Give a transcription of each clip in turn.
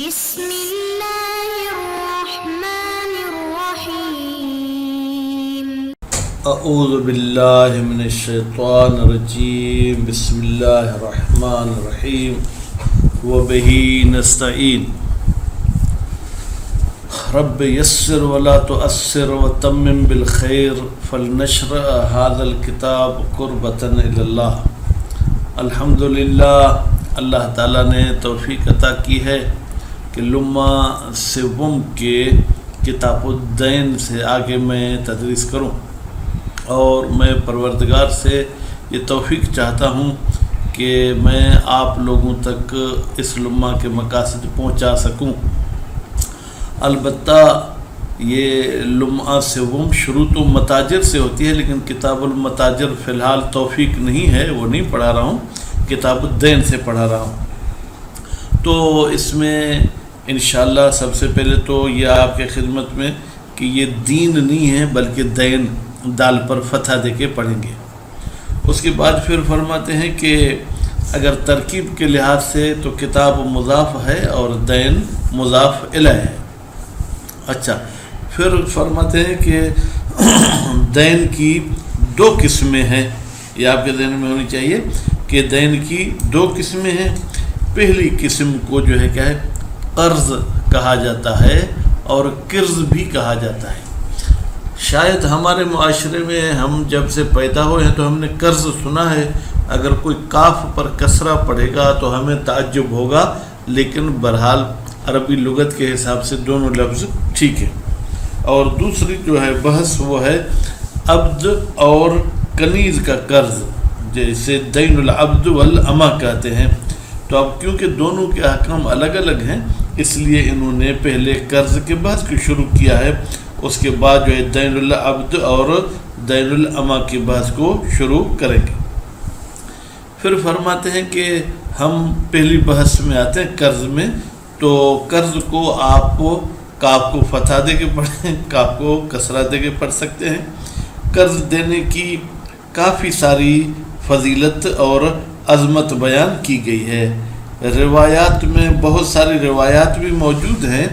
بسم اللہ الرحمن الرحیم اعوذ باللہ من الشیطان الرجیم بسم اللہ الرحمن الرحیم وبہ نستعین رب یسر ولا تؤثر وتمم بالخیر فلنشرع هذا الکتاب قربۃ الی اللہ۔ الحمدللہ، اللہ تعالیٰ نے توفیق عطا کی ہے کہ لمحہ سوم کے کتاب الدین سے آگے میں تدریس کروں، اور میں پروردگار سے یہ توفیق چاہتا ہوں کہ میں آپ لوگوں تک اس لمحہ کے مقاصد پہنچا سکوں۔ البتہ یہ لمحہ سوم شروع تو متاجر سے ہوتی ہے، لیکن کتاب المتاجر فی الحال توفیق نہیں ہے، وہ نہیں پڑھا رہا ہوں، کتاب الدین سے پڑھا رہا ہوں۔ تو اس میں انشاءاللہ سب سے پہلے تو یہ آپ کے خدمت میں کہ یہ دین نہیں ہے بلکہ دین، دال پر فتح دے کے پڑھیں گے۔ اس کے بعد پھر فرماتے ہیں کہ اگر ترکیب کے لحاظ سے تو کتاب مضاف ہے اور دین مضاف الیہ ہے۔ اچھا، پھر فرماتے ہیں کہ دین کی دو قسمیں ہیں، یہ آپ کے ذہن میں ہونی چاہیے کہ دین کی دو قسمیں ہیں۔ پہلی قسم کو جو ہے کیا ہے، قرض کہا جاتا ہے اور قرض بھی کہا جاتا ہے۔ شاید ہمارے معاشرے میں ہم جب سے پیدا ہوئے ہیں تو ہم نے قرض سنا ہے، اگر کوئی کاف پر کسرہ پڑے گا تو ہمیں تعجب ہوگا، لیکن بہرحال عربی لغت کے حساب سے دونوں لفظ ٹھیک ہے۔ اور دوسری جو ہے بحث وہ ہے عبد اور کنیز کا قرض، جیسے دین العبد والامہ کہتے ہیں۔ تو اب کیونکہ دونوں کے احکام الگ الگ ہیں، اس لیے انہوں نے پہلے قرض کے بحث کو شروع کیا ہے، اس کے بعد جو ہے دین العبد اور دین الامہ کے بحث کو شروع کریں گے۔ پھر فرماتے ہیں کہ ہم پہلی بحث میں آتے ہیں قرض میں۔ تو قرض کو آپ کاف کو فتح دے کے پڑھیں، کاف کو کسرہ دے کے پڑھ سکتے ہیں۔ قرض دینے کی کافی ساری فضیلت اور عظمت بیان کی گئی ہے۔ روایات میں بہت ساری روایات بھی موجود ہیں،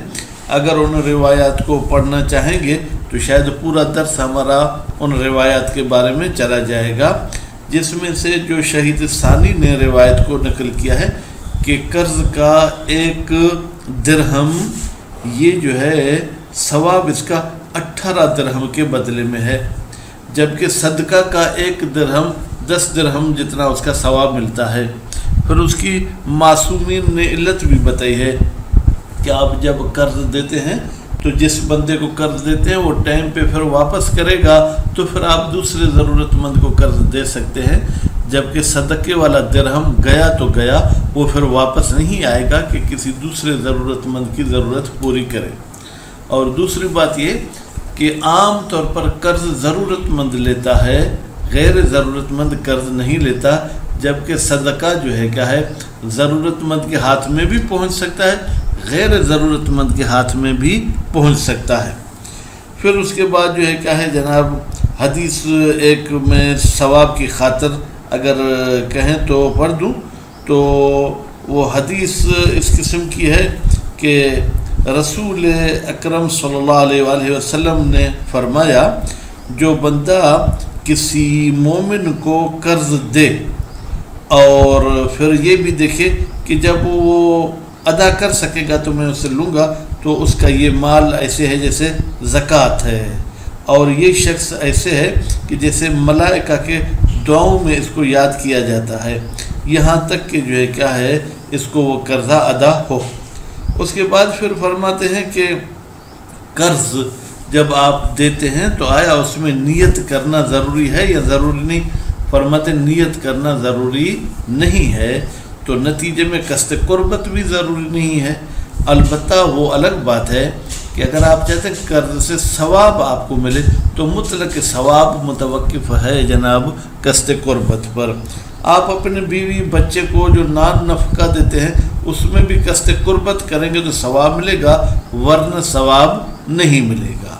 اگر ان روایات کو پڑھنا چاہیں گے تو شاید پورا درس ہمارا ان روایات کے بارے میں چلا جائے گا، جس میں سے جو شہید ثانی نے روایت کو نقل کیا ہے کہ قرض کا ایک درہم، یہ جو ہے ثواب اس کا 18 درہم کے بدلے میں ہے، جبکہ صدقہ کا ایک درہم 10 درہم جتنا اس کا ثواب ملتا ہے۔ پھر اس کی معصومین نے علت بھی بتائی ہے کہ آپ جب قرض دیتے ہیں تو جس بندے کو قرض دیتے ہیں وہ ٹائم پہ پھر واپس کرے گا، تو پھر آپ دوسرے ضرورت مند کو قرض دے سکتے ہیں، جبکہ صدقے والا درہم گیا تو گیا، وہ پھر واپس نہیں آئے گا کہ کسی دوسرے ضرورت مند کی ضرورت پوری کرے۔ اور دوسری بات یہ کہ عام طور پر قرض ضرورت مند لیتا ہے، غیر ضرورت مند قرض نہیں لیتا، جبکہ صدقہ جو ہے کیا ہے، ضرورت مند کے ہاتھ میں بھی پہنچ سکتا ہے، غیر ضرورت مند کے ہاتھ میں بھی پہنچ سکتا ہے۔ پھر اس کے بعد جو ہے کیا ہے جناب، حدیث ایک میں ثواب کی خاطر اگر کہیں تو پڑھ دوں، تو وہ حدیث اس قسم کی ہے کہ رسول اکرم صلی اللہ علیہ وآلہ وسلم نے فرمایا، جو بندہ کسی مومن کو قرض دے اور پھر یہ بھی دیکھے کہ جب وہ ادا کر سکے گا تو میں اسے لوں گا، تو اس کا یہ مال ایسے ہے جیسے زکوٰۃ ہے، اور یہ شخص ایسے ہے کہ جیسے ملائکہ کے دعاؤں میں اس کو یاد کیا جاتا ہے، یہاں تک کہ جو ہے کیا ہے اس کو وہ قرضہ ادا ہو۔ اس کے بعد پھر فرماتے ہیں کہ قرض جب آپ دیتے ہیں تو آیا اس میں نیت کرنا ضروری ہے یا ضروری نہیں؟ فرماتے نیت کرنا ضروری نہیں ہے، تو نتیجے میں قصد قربت بھی ضروری نہیں ہے۔ البتہ وہ الگ بات ہے کہ اگر آپ چاہتے ہیں قرض سے ثواب آپ کو ملے تو مطلق ثواب متوقف ہے جناب قصد قربت پر۔ آپ اپنے بیوی بچے کو جو نان نفقہ دیتے ہیں اس میں بھی قصد قربت کریں گے تو ثواب ملے گا، ورنہ ثواب نہیں ملے گا۔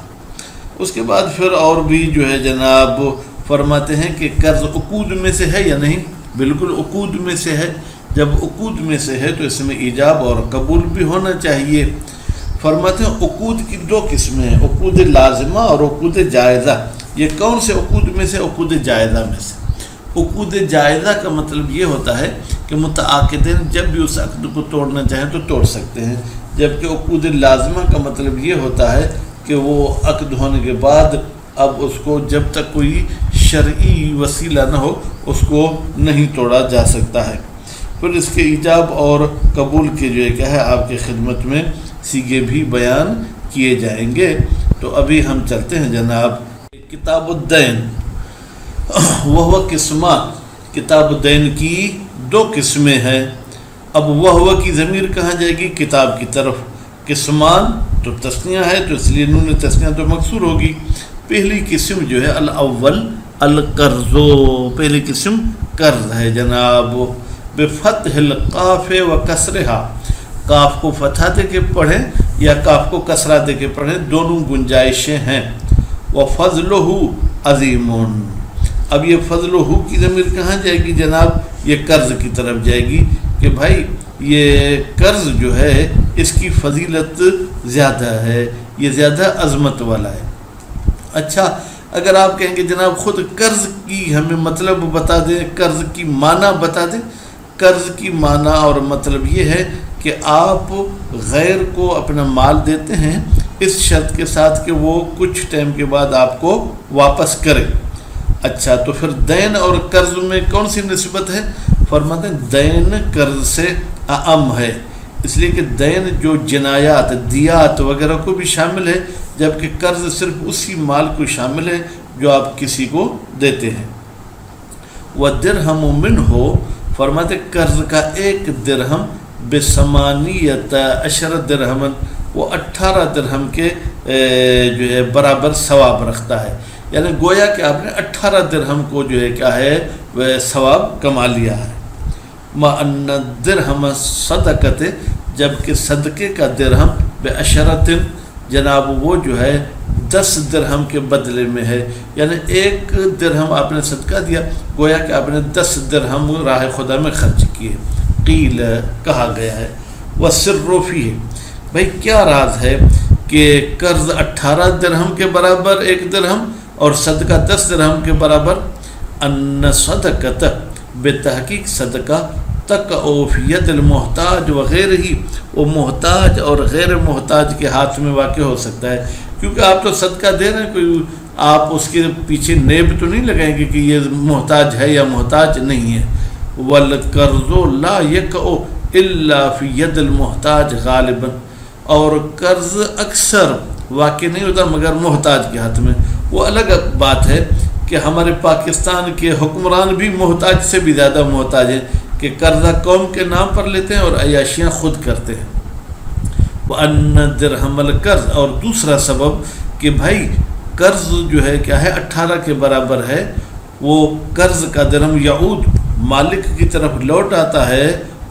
اس کے بعد پھر اور بھی جو ہے جناب فرماتے ہیں کہ قرض عقود میں سے ہے یا نہیں؟ بالکل عقود میں سے ہے، جب عقود میں سے ہے تو اس میں ایجاب اور قبول بھی ہونا چاہیے۔ فرماتے ہیں عقود کی دو قسمیں ہیں، عقود لازمہ اور عقود جائزہ۔ یہ کون سے عقود میں سے؟ عقود جائزہ میں سے۔ عقود جائزہ کا مطلب یہ ہوتا ہے کہ متعاقدین جب بھی اس عقد کو توڑنا چاہیں تو توڑ سکتے ہیں، جبکہ عقود لازمہ کا مطلب یہ ہوتا ہے کہ وہ عقد ہونے کے بعد اب اس کو جب تک کوئی شرعی وسیلہ نہ ہو اس کو نہیں توڑا جا سکتا ہے۔ پھر اس کے ایجاب اور قبول کے جو ہے کیا ہے آپ کی خدمت میں سیغے بھی بیان کیے جائیں گے۔ تو ابھی ہم چلتے ہیں جناب کتاب الدین، وہ قسمات۔ کتاب الدین کی دو قسمیں ہیں۔ اب وہ کی ضمیر کہاں جائے گی؟ کتاب کی طرف۔ قسمان تو تثنیہ ہے تو اس لیے نون تثنیہ تو مکسور ہوگی۔ پہلی قسم جو ہے الاول القرض، پہلی قسم قرض ہے جناب، بفتح القاف و کسرہا، کاف کو فتح دے کے پڑھیں یا کاف کو کسرہ دے کے پڑھیں، دونوں گنجائشیں ہیں۔ وفضلہ عظیم، اب یہ فضلہ کی ضمیر کہاں جائے گی جناب؟ یہ قرض کی طرف جائے گی کہ بھائی یہ قرض جو ہے اس کی فضیلت زیادہ ہے، یہ زیادہ عظمت والا ہے۔ اچھا، اگر آپ کہیں گے جناب خود قرض کی ہمیں مطلب بتا دیں، قرض کی معنی بتا دیں۔ قرض کی معنی اور مطلب یہ ہے کہ آپ غیر کو اپنا مال دیتے ہیں اس شرط کے ساتھ کہ وہ کچھ ٹائم کے بعد آپ کو واپس کرے۔ اچھا، تو پھر دین اور قرض میں کون سی نسبت ہے؟ فرماتے ہیں دین قرض سے اعم ہے، اس لیے کہ دین جو جنایات دیات وغیرہ کو بھی شامل ہے، جبکہ قرض صرف اسی مال کو شامل ہے جو آپ کسی کو دیتے ہیں۔ وَدِرْهَمُ مِنْهُ، فرماتے قرض کا ایک درہم ب8 درہمن، وہ 18 درہم کے جو ہے برابر ثواب رکھتا ہے، یعنی گویا کہ آپ نے 18 درہم کو جو ہے کیا ہے وہ ثواب کما لیا ہے۔ مَا أَنَّ الدِّرْهَمَ صَدَقَةِ، جبکہ صدقے کا درہم ب10 جناب وہ جو ہے 10 درہم کے بدلے میں ہے، یعنی ایک درہم آپ نے صدقہ دیا، گویا کہ آپ نے 10 درہم راہ خدا میں خرچ کیے۔ قیل، کہا گیا ہے، وَالسِّرُّ فِيهِ، بھائی کیا راز ہے کہ قرض 18 درہم کے برابر ایک درہم اور صدقہ 10 درہم کے برابر؟ ان صدقۃ، بتحقیق صدقہ تقع فی ید المحتاج وغیرہ، وہ محتاج اور غیر محتاج کے ہاتھ میں واقع ہو سکتا ہے، کیونکہ آپ تو صدقہ دے رہے ہیں، کوئی آپ اس کے پیچھے نیب تو نہیں لگائیں گے کہ یہ محتاج ہے یا محتاج نہیں ہے۔ والقرض لا یقع الا فی ید المحتاج غالباً، اور قرض اکثر واقع نہیں ہوتا مگر محتاج کے ہاتھ میں۔ وہ الگ بات ہے کہ ہمارے پاکستان کے حکمران بھی محتاج سے بھی زیادہ محتاج ہیں کہ قرضہ قوم کے نام پر لیتے ہیں اور عیاشیاں خود کرتے ہیں۔ وَأَنَّ دِرْهَمَ الْقَرْض، اور دوسرا سبب کہ بھائی قرض جو ہے کیا ہے 18 کے برابر ہے، وہ قرض کا درہم یعود مالک کی طرف لوٹ آتا ہے،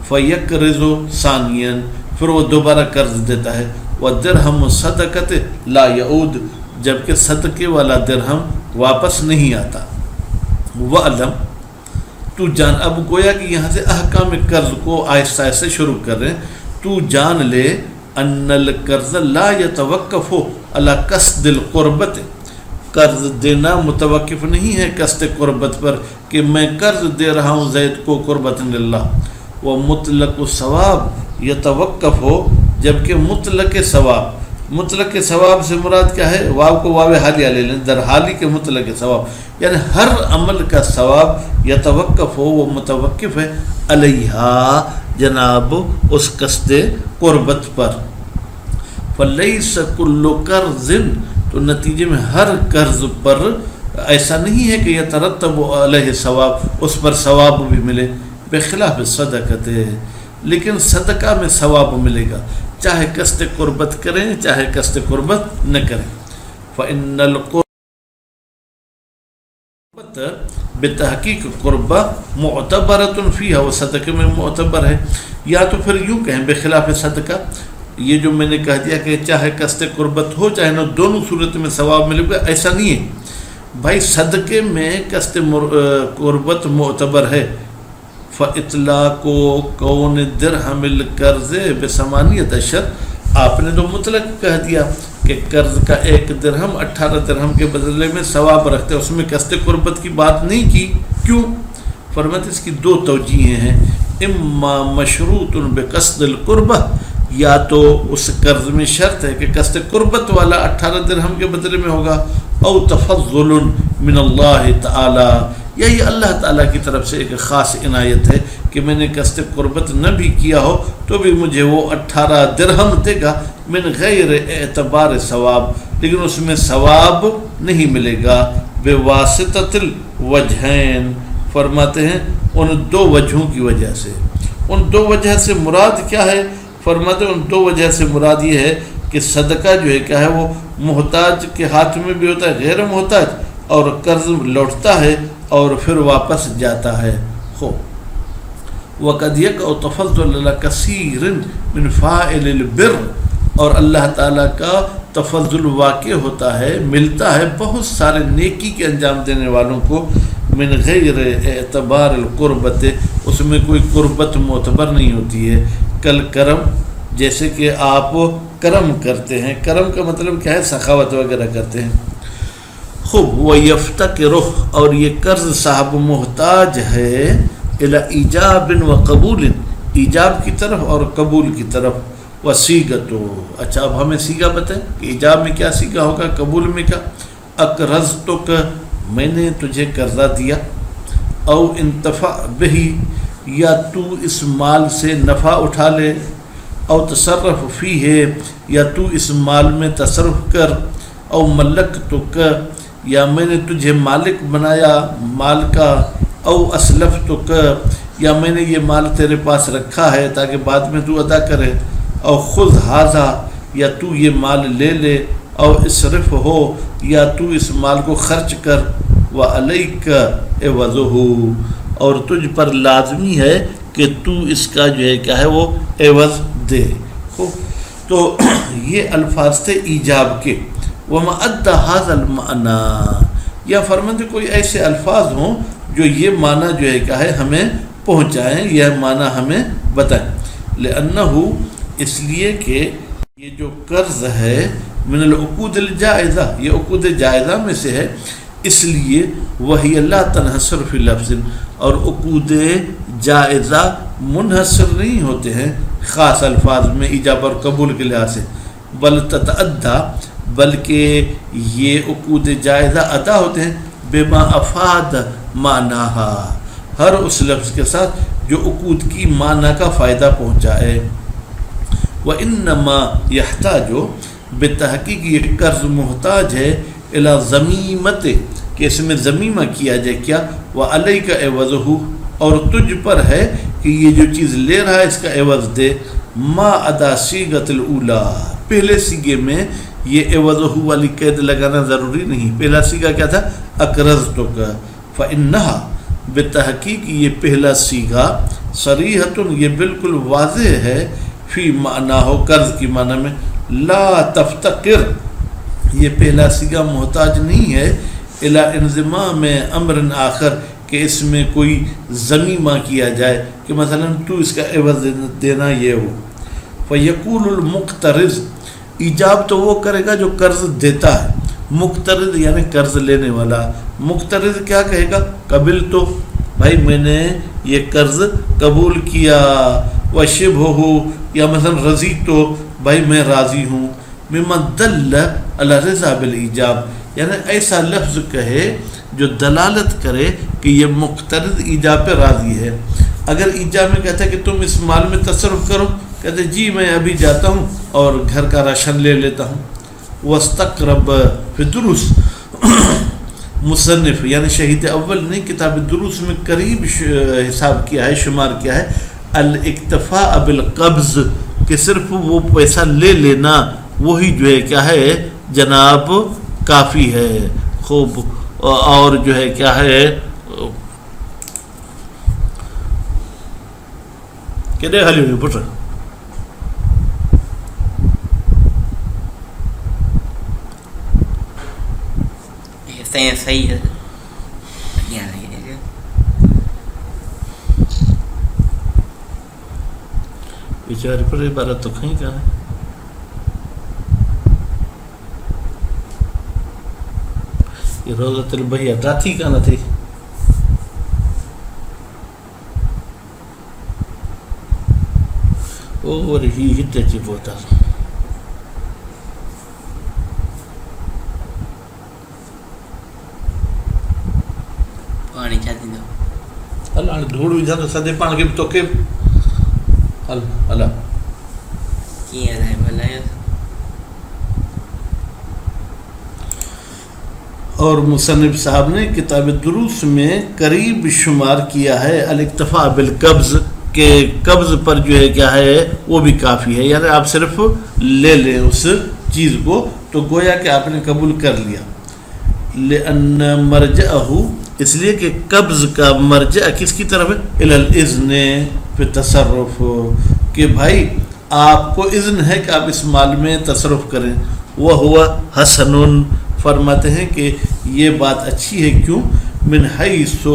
فَيَقْرِضُ ثَانِيًا، پھر وہ دوبارہ قرض دیتا ہے۔ وَدِرْهَمُ الصَّدَقَةِ لَا يَعُودُ، جبکہ صدقے والا درہم واپس نہیں آتا۔ وَعْلَمْ، تو جان، اب گویا کہ یہاں سے احکام قرض کو آہستہ آہستہ شروع کر رہے ہیں، تو جان لے ان القرض لا يتوقف على قصد القربت، قرض دینا متوقف نہیں ہے قصد قربت پر کہ میں قرض دے رہا ہوں زید کو قربت للہ۔ وہ مطلق ثواب یتوقف ہو، جبکہ مطلق ثواب، مطلق ثواب سے مراد کیا ہے؟ واو کو واو حالیہ لے لیں، در حالی کے مطلق ثواب، یعنی ہر عمل کا ثواب یتوقف ہو، وہ متوقف ہے علیہا جناب اس قصد قربت پر۔ فلیس کل قرض، تو نتیجے میں ہر قرض پر ایسا نہیں ہے کہ یترتب علیہ ثواب، اس پر ثواب بھی ملے، بخلاف صدقۃ، لیکن صدقہ میں ثواب ملے گا چاہے قصد قربت کریں چاہے قصد قربت نہ کریں۔ فإن القربت بتحقیق قربہ معتبرۃ فیہا، وہ صدقے میں معتبر ہے، یا تو پھر یوں کہیں بخلاف صدقہ، یہ جو میں نے کہہ دیا کہ چاہے قصد قربت ہو چاہے نہ، دونوں صورت میں ثواب ملے گا، ایسا نہیں ہے بھائی۔ صدقے میں قصد قربت معتبر ہے، فاطلاق کون درہم القرض بثمانیۃ اشہر، آپ نے تو مطلق کہہ دیا کہ قرض کا 1 درہم 18 درہم کے بدلے میں ثواب رکھتے ہیں، اس میں قصد قربت کی بات نہیں کی، کیوں؟ فرماتے اس کی 2 توجیہیں ہیں، اما مشروط بقصد القربہ، یا تو اس قرض میں شرط ہے کہ قصد قربت والا 18 درہم کے بدلے میں ہوگا، او تفضل من اللہ تعالی، یا یہ اللہ تعالیٰ کی طرف سے ایک خاص عنایت ہے کہ میں نے قصد قربت نہ بھی کیا ہو تو بھی مجھے وہ 18 درہم دے گا من غیر اعتبار ثواب، لیکن اس میں ثواب نہیں ملے گا، بواسطۃ الوجہین، فرماتے ہیں ان 2 وجہوں کی وجہ سے۔ ان 2 وجہ سے مراد کیا ہے؟ فرماتے ہیں ان 2 وجہ سے مراد یہ ہے کہ صدقہ جو ہے کیا ہے وہ محتاج کے ہاتھ میں بھی ہوتا ہے، غیر محتاج، اور قرض لوٹتا ہے اور پھر واپس جاتا ہے۔ وَقَدْ يَقَعُ تَفَضُّلُ عَلَىٰ كَثِيرٍ مِّن فَاعِلِ الْبِرِّ، اور اللہ تعالیٰ کا تفضل واقع ہوتا ہے، ملتا ہے بہت سارے نیکی کے انجام دینے والوں کو، من غیر اعتبار القربت، اس میں کوئی قربت معتبر نہیں ہوتی ہے، کل کرم، جیسے کہ آپ کرم کرتے ہیں، کرم کا مطلب کیا ہے؟ سخاوت وغیرہ کرتے ہیں۔ خوب وَيَفْتَقِرُ، اور یہ قرض صاحب محتاج ہے الی ایجاب و قبول، ایجاب کی طرف اور قبول کی طرف، وسیغۃ، اچھا اب ہمیں سیغہ بتائیں کہ ایجاب میں کیا سیغہ ہوگا، قبول میں کیا؟ اقرضتک، میں نے تجھے قرضہ دیا، او انتفع بہی، یا تو اس مال سے نفع اٹھا لے، او تصرف فیہ، یا تو اس مال میں تصرف کر، او ملکتک، یا میں نے تجھے مالک بنایا مال کا، او اسلفتک، یا میں نے یہ مال تیرے پاس رکھا ہے تاکہ بعد میں تو ادا کرے، او خذ ھذا، یا تو یہ مال لے لے، او اسرف ہو، یا تو اس مال کو خرچ کر، وعلیک عوضہ، اور تجھ پر لازمی ہے کہ تو اس کا جو ہے کیا ہے وہ عوض دے۔ تو یہ الفاظ تھے ایجاب کے۔ وما ادى هذا المعنى، یا فرماتے کوئی ایسے الفاظ ہوں جو یہ معنی جو ہے کیا ہے ہمیں پہنچائیں، یہ معنی ہمیں بتائیں، لأنه، اس لیے کہ یہ جو قرض ہے من العقود الجائزہ، یہ عقود جائزہ میں سے ہے، اس لیے وہی لا تنحصر فی لفظ، اور عقود جائزہ منحصر نہیں ہوتے ہیں خاص الفاظ میں ایجاب اور قبول کے لحاظ سے، بل تتعدی، بلکہ یہ عقود جائزہ ادا ہوتے ہیں بما افاد معناہا، ہر اس لفظ کے ساتھ جو عقود کی معنی کا فائدہ پہنچائے۔ وَإِنَّمَا يَحْتَاجُ، بتحقیق یہ قرض محتاج ہے، الی ضمیمت، کہ اس میں ضمیمہ کیا جائے، کیا؟ وعلیک عوضہ، اور تجھ پر ہے کہ یہ جو چیز لے رہا ہے اس کا عوض دے، ما ادا صیغۃ الاولی، پہلے سیغے میں یہ عوضہ والی قید لگانا ضروری نہیں، پہلا سیغہ کیا تھا؟ اقرضتک، فإنہا، بتحقیق یہ پہلا سیغہ، صریحۃ، یہ بالکل واضح ہے، فی معنی ہو، قرض کی معنی میں، لا تفتقر، یہ پہلا سیغہ محتاج نہیں ہے، الی انضمام امر آخر، کہ اس میں کوئی ضمیمہ کیا جائے کہ مثلا تو اس کا عوض دینا یہ ہو۔ فیقول المقترض، ایجاب تو وہ کرے گا جو قرض دیتا ہے، مقترض یعنی قرض لینے والا، مقترض کیا کہے گا؟ قبل تو، بھائی میں نے یہ قرض قبول کیا، وشبہ، یا مثلا رضی تو، بھائی میں راضی ہوں، ممن دل علی رضا بالایجاب، یعنی ایسا لفظ کہے جو دلالت کرے کہ یہ مقترض ایجاب پہ راضی ہے۔ اگر ایجاب میں کہتا ہے کہ تم اس مال میں تصرف کرو، کہتے جی میں ابھی جاتا ہوں اور گھر کا راشن لے لیتا ہوں۔ واستقرب فی الدروس، مصنف یعنی شہید اول نے کتاب دروس میں قریب حساب کیا ہے، شمار کیا ہے، الاکتفاء بالقبض، کہ صرف وہ پیسہ لے لینا وہی جو ہے کیا ہے جناب کافی ہے۔ خوب، اور جو ہے کیا ہے کہ حالی ہوئی پوچھ صحیح ہے، پیچھے والی پر عبارت تو کہیں کہاں ہے؟ یہ روضۃ البیہ ڈاٹھی کا نہ تھی؟ اور ہی ہٹ چی پوتا پانی چاہتی دو ہل ہاں دھوڑ وجھا تو سدے پان کے تو کے ہل ہل کیا ہے بھلا اور مصنف صاحب نے کتاب دروس میں قریب شمار کیا ہے الاکتفاء بالقبض کہ قبض پر جو ہے کیا ہے وہ بھی کافی ہے، یعنی آپ صرف لے لیں اس چیز کو تو گویا کہ آپ نے قبول کر لیا. لأن مرجعہ اس لیے کہ قبض کا مرجع کس کی طرف ہے؟ الی الاذن فی تصرف کہ بھائی آپ کو اذن ہے کہ آپ اس مال میں تصرف کریں. وہو حسن فرماتے ہیں کہ یہ بات اچھی ہے. کیوں؟ من حیث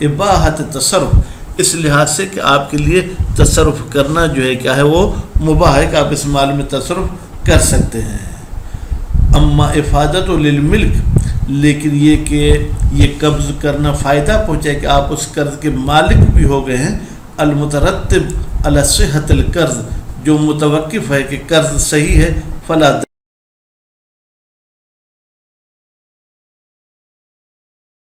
اباحت تصرف اس لحاظ سے کہ آپ کے لیے تصرف کرنا جو ہے کیا ہے وہ مباح ہے کہ آپ اس مال میں تصرف کر سکتے ہیں. اما افادت للملک لیکن یہ کہ یہ قبض کرنا فائدہ پہنچے کہ آپ اس قرض کے مالک بھی ہو گئے ہیں. المترتب علی صحت القرض جو متوقف ہے کہ قرض صحیح ہے. فلا